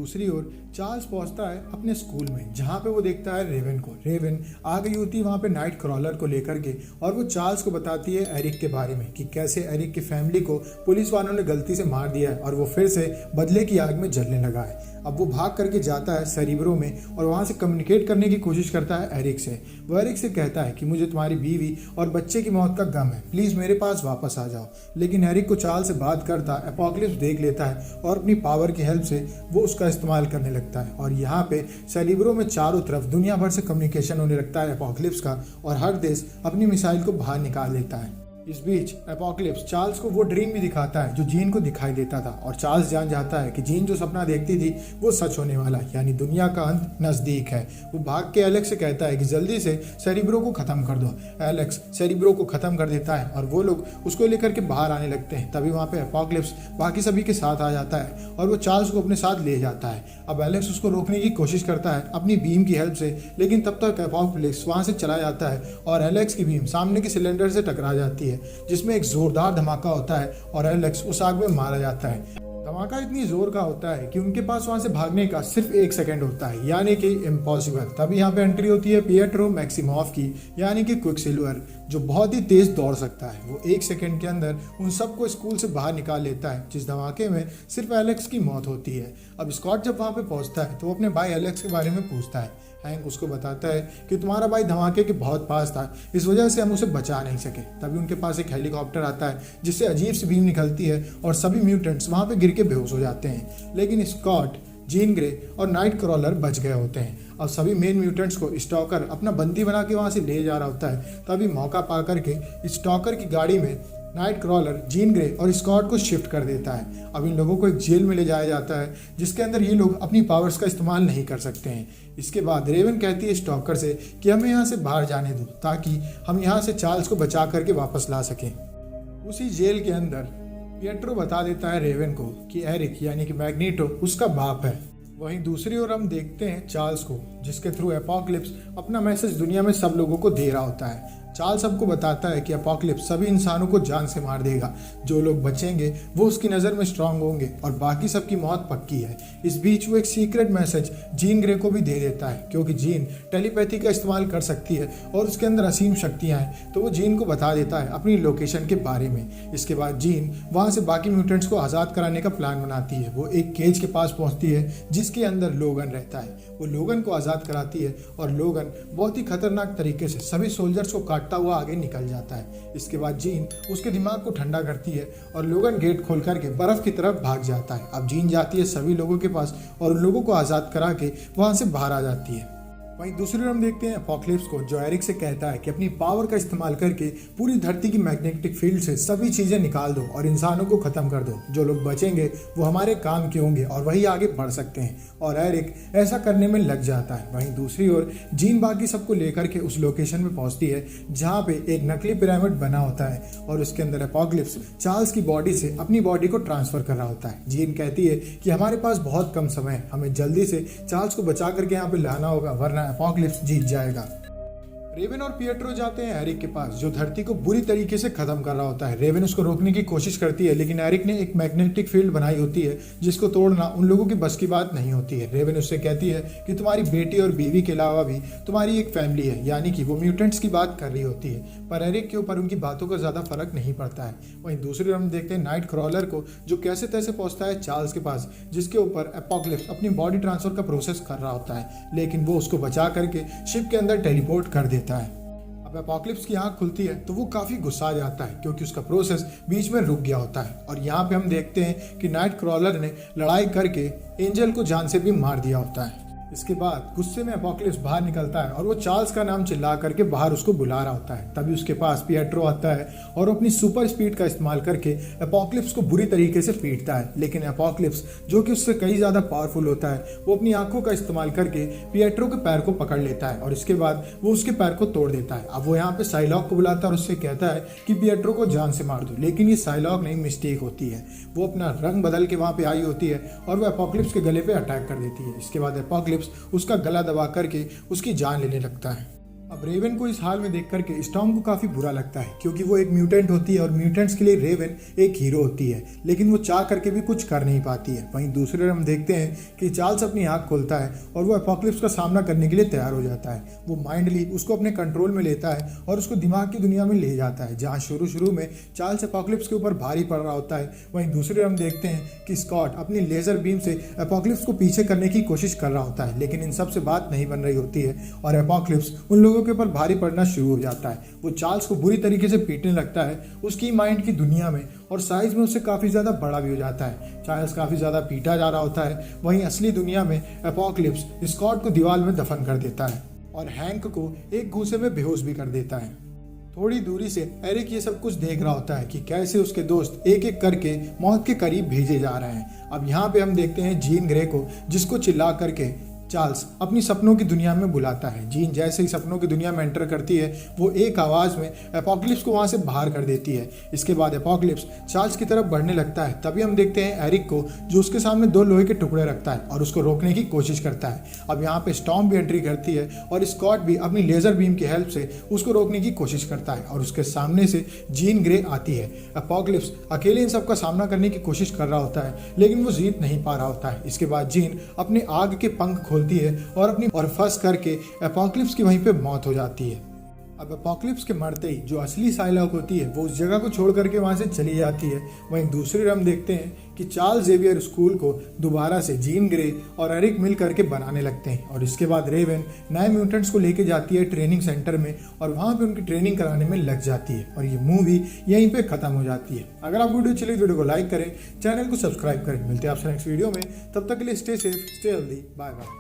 दूसरी ओर चार्ल्स पहुंचता है अपने स्कूल में, जहां पे वो देखता है रेवन को। रेवन आ गई होती है वहां पे नाइट क्रॉलर को लेकर के, और वो चार्ल्स को बताती है एरिक के बारे में कि कैसे एरिक की फैमिली को पुलिस वालों ने गलती से मार दिया है और वो फिर से बदले की आग में जलने लगा है। अब वो भाग करके जाता है सेरिब्रो में और वहाँ से कम्युनिकेट करने की कोशिश करता है एरिक से। वो एरिक से कहता है कि मुझे तुम्हारी बीवी और बच्चे की मौत का गम है, प्लीज़ मेरे पास वापस आ जाओ। लेकिन एरिक को चार्ल्स से बात करता एपोकलिप्स देख लेता है और अपनी पावर की हेल्प से वो उसका इस्तेमाल करने लगता है। और यहाँ पे सेरिब्रो में चारों तरफ दुनिया भर से कम्युनिकेशन होने लगता है एपोकलिप्स का, और हर देश अपनी मिसाइल को बाहर निकाल लेता है। इस बीच एपोकलिप्स चार्ल्स को वो ड्रीम भी दिखाता है जो जीन को दिखाई देता था, और चार्ल्स जान जाता है कि जीन जो सपना देखती थी वो सच होने वाला है, यानी दुनिया का अंत नज़दीक है। वो भाग के एलेक्स से कहता है कि जल्दी से सेरिब्रो को ख़त्म कर दो। एलेक्स सेरिब्रो को ख़त्म कर देता है और वो लोग उसको लेकर के बाहर आने लगते हैं। तभी वहाँ पे एपोकलिप्स बाकी सभी के साथ आ जाता है और वो चार्ल्स को अपने साथ ले जाता है। अब एलेक्स उसको रोकने की कोशिश करता है अपनी बीम की हेल्प से, लेकिन तब तक एपोकलिप्स वहाँ से चला जाता है और एलेक्स की बीम सामने के सिलेंडर से टकरा जाती है, जिसमें एक जोरदार धमाका होता है और एलेक्स उस आग में मारा जाता है। धमाका इतनी जोर का होता है कि उनके पास वहां से भागने का सिर्फ 1 सेकंड होता है, यानी कि इम्पॉसिबल। तभी यहाँ पे एंट्री होती है पिएट्रो मैक्सिमोव की, यानी कि क्विकसिल्वर, जो बहुत ही तेज दौड़ सकता है। वो 1 सेकंड के अंदर उन सबको स्कूल से बाहर निकाल लेता है, जिस धमाके में सिर्फ एलेक्स की मौत होती है। अब स्कॉट जब वहाँ पे पहुँचता है तो वो अपने भाई एलेक्स के बारे में पूछता है। हैंक उसको बताता है कि तुम्हारा भाई धमाके के बहुत पास था, इस वजह से हम उसे बचा नहीं सके। तभी उनके पास एक हेलीकॉप्टर आता है जिससे अजीब सी बीम निकलती है और सभी म्यूटेंट्स वहाँ पे गिर के बेहोश हो जाते हैं। लेकिन स्कॉट, जीन ग्रे और नाइट क्रॉलर बच गए होते हैं। और सभी मेन म्यूटेंट्स को स्टॉकर अपना बंदी बना के वहाँ से ले जा रहा होता है। तभी मौका पा करके स्टॉकर की गाड़ी में नाइट क्रॉलर, जीन ग्रे और स्कॉट को शिफ्ट कर देता है। अब इन लोगों को एक जेल में ले जाया जाता है जिसके अंदर ये लोग अपनी पावर्स का इस्तेमाल नहीं कर सकते हैं। इसके बाद रेवन कहती है स्टॉकर से कि हमें यहाँ से बाहर जाने दो ताकि हम यहाँ से चार्ल्स को बचा करके वापस ला सकें। उसी जेल के अंदर पिएट्रो बता देता है रेवन को कि एरिक यानी कि मैग्नीटो उसका बाप है। वहीं दूसरी ओर हम देखते हैं चार्ल्स को, जिसके थ्रू एपोकलिप्स अपना मैसेज दुनिया में सब लोगों को दे रहा होता है। चार्ल्स सबको बताता है कि एपोकलिप्स सभी इंसानों को जान से मार देगा, जो लोग बचेंगे वो उसकी नज़र में स्ट्रांग होंगे और बाकी सबकी मौत पक्की है। इस बीच वो एक सीक्रेट मैसेज जीन ग्रे को भी दे देता है, क्योंकि जीन टेलीपैथी का इस्तेमाल कर सकती है और उसके अंदर असीम शक्तियाँ हैं, तो वो जीन को बता देता है अपनी लोकेशन के बारे में। इसके बाद जीन वहाँ से बाकी म्यूटेंट्स को आज़ाद कराने का प्लान बनाती है। वो एक केज के पास पहुँचती है जिसके अंदर लोगन रहता है। वो लोगन को आज़ाद कराती है और लोगन बहुत ही खतरनाक तरीके से सभी सोल्जर्स को काटता हुआ आगे निकल जाता है। इसके बाद जीन उसके दिमाग को ठंडा करती है और लोगन गेट खोल करके बर्फ की तरफ भाग जाता है। अब जीन जाती है सभी लोगों के पास और उन लोगों को आज़ाद करा के वहाँ से बाहर आ जाती है। वहीं दूसरी ओर हम देखते हैं एपोकलिप्स को, जो एरिक से कहता है कि अपनी पावर का इस्तेमाल करके पूरी धरती की मैग्नेटिक फील्ड से सभी चीज़ें निकाल दो और इंसानों को ख़त्म कर दो। जो लोग बचेंगे वो हमारे काम के होंगे और वही आगे बढ़ सकते हैं, और एरिक ऐसा करने में लग जाता है। वहीं दूसरी ओर जीन बाकी सबको लेकर के उस लोकेशन में पहुंचती है जहाँ पे एक नकली पिरामिड बना होता है और उसके अंदर एपोकलिप्स चार्ल्स की बॉडी से अपनी बॉडी को ट्रांसफर कर रहा होता है। जीन कहती है कि हमारे पास बहुत कम समय है, हमें जल्दी से चार्ल्स को बचा करके यहाँ पे लाना होगा, वरना एपोकलिप्स जीत जाएगा। रेवन और पिएट्रो जाते हैं एरिक के पास, जो धरती को बुरी तरीके से खत्म कर रहा होता है। रेवन उसको रोकने की कोशिश करती है, लेकिन एरिक ने एक मैग्नेटिक फील्ड बनाई होती है जिसको तोड़ना उन लोगों की बस की बात नहीं होती है। रेवन उससे कहती है कि तुम्हारी बेटी और बीवी के अलावा भी तुम्हारी एक फैमिली है, यानी कि वो म्यूटेंट्स की बात कर रही होती है, पर एरिक के ऊपर उनकी बातों का ज़्यादा फर्क नहीं पड़ता है। वहीं दूसरी ओर हम देखते हैं नाइट क्रॉलर को, जो कैसे तैसे पहुँचता है चार्ल्स के पास, जिसके ऊपर एपोकलिप्स अपनी बॉडी ट्रांसफर का प्रोसेस कर रहा होता है, लेकिन वो उसको बचा करके शिप के अंदर टेलीपोर्ट कर देता है। अब एपोकलिप्स की आंख खुलती है तो वो काफ़ी गुस्सा जाता है, क्योंकि उसका प्रोसेस बीच में रुक गया होता है। और यहाँ पे हम देखते हैं कि नाइट क्रॉलर ने लड़ाई करके एंजल को जान से भी मार दिया होता है। इसके बाद गुस्से में एपोकलिप्स बाहर निकलता है और वो चार्ल्स का नाम चिल्ला करके बाहर उसको बुला रहा होता है। तभी उसके पास पिएट्रो आता है और अपनी सुपर स्पीड का इस्तेमाल करके एपोकलिप्स को बुरी तरीके से पीटता है। लेकिन एपोकलिप्स, जो कि उससे कई ज़्यादा पावरफुल होता है, वो अपनी आंखों का इस्तेमाल करके पिएट्रो के पैर को पकड़ लेता है और इसके बाद वो उसके पैर को तोड़ देता है। अब वो यहाँ पे साइलॉक को बुलाता है और उससे कहता है कि पिएट्रो को जान से मार दो, लेकिन ये साइलॉक नहीं, मिस्टेक होती है। वो अपना रंग बदल के वहाँ पे आई होती है और वो एपोकलिप्स के गले पे अटैक कर देती है। इसके बाद एपोकलिप्स उसका गला दबा करके उसकी जान लेने लगता है। अब रेवन को इस हाल में देख करके स्टॉर्म को काफी बुरा लगता है, क्योंकि वो एक म्यूटेंट होती है और म्यूटेंट्स के लिए रेवन एक हीरो होती है, लेकिन वो चाह करके भी कुछ कर नहीं पाती है। वहीं दूसरे हम देखते हैं कि चार्ल्स अपनी आंख खोलता है और वो एपोकलिप्स का सामना करने के लिए तैयार हो जाता है। वो माइंडली उसको अपने कंट्रोल में लेता है और उसको दिमाग की दुनिया में ले जाता है, जहाँ शुरू में चार्ल्स एपोकलिप्स के ऊपर भारी पड़ रहा होता है। वहीं दूसरे हम देखते हैं कि स्कॉट अपनी लेजर बीम से एपोकलिप्स को पीछे करने की कोशिश कर रहा होता है, लेकिन इन सब से बात नहीं बन रही होती है और एपोकलिप्स उन लोगों के ऊपर भारी पड़ना शुरू हो जाता है। वो चार्ल्स को बुरी तरीके से पीटने लगता है उसकी माइंड की दुनिया में, और साइज में उससे काफी ज्यादा बड़ा भी हो जाता है। चार्ल्स काफी ज्यादा पीटा जा रहा होता है। वहीं असली दुनिया में एपोकलिप्स स्कॉट को दीवार में दफन कर देता है और हैंक को एक घूंसे में बेहोश भी कर देता है। थोड़ी दूरी से एरिक ये सब कुछ देख रहा होता है कि कैसे उसके दोस्त एक एक करके मौत के करीब भेजे जा रहे हैं। अब यहाँ पे हम देखते हैं जीन ग्रे को, जिसको चिल्ला करके चार्ल्स अपनी सपनों की दुनिया में बुलाता है। जीन जैसे ही सपनों की दुनिया में एंटर करती है, वो एक आवाज़ में एपोकलिप्स को वहाँ से बाहर कर देती है। इसके बाद एपोकलिप्स चार्ल्स की तरफ बढ़ने लगता है। तभी हम देखते हैं एरिक को, जो उसके सामने 2 लोहे के टुकड़े रखता है और उसको रोकने की कोशिश करता है। अब यहाँ पे स्टॉर्म भी एंट्री करती है और स्कॉट भी अपनी लेजर बीम की हेल्प से उसको रोकने की कोशिश करता है और उसके सामने से जीन ग्रे आती है। एपोकलिप्स अकेले इन सबका सामना करने की कोशिश कर रहा होता है, लेकिन वो जीत नहीं पा रहा होता है। इसके बाद जीन अपने आग के पंख खोलती है और फंस करके एपोकलिप्स की वहीं पे मौत हो जाती है। अब एपोकलिप्स के मरते ही जो असली साइलॉक होती है वो उस जगह को छोड़ करके वहाँ से चली जाती है। वहीं दूसरी हम देखते हैं कि चार्ल्स जेवियर स्कूल को दोबारा से जीन ग्रे और एरिक मिल करके बनाने लगते हैं, और इसके बाद रेवन नए म्यूटेंट्स को लेके जाती है ट्रेनिंग सेंटर में और वहाँ पे उनकी ट्रेनिंग कराने में लग जाती है और ये मूवी यहीं पे खत्म हो जाती है। अगर आपको वीडियो चली तो वीडियो को लाइक करें, चैनल को सब्सक्राइब करें। मिलते हैं आपसे नेक्स्ट वीडियो में, तब तक के लिए stay safe, stay healthy, bye bye.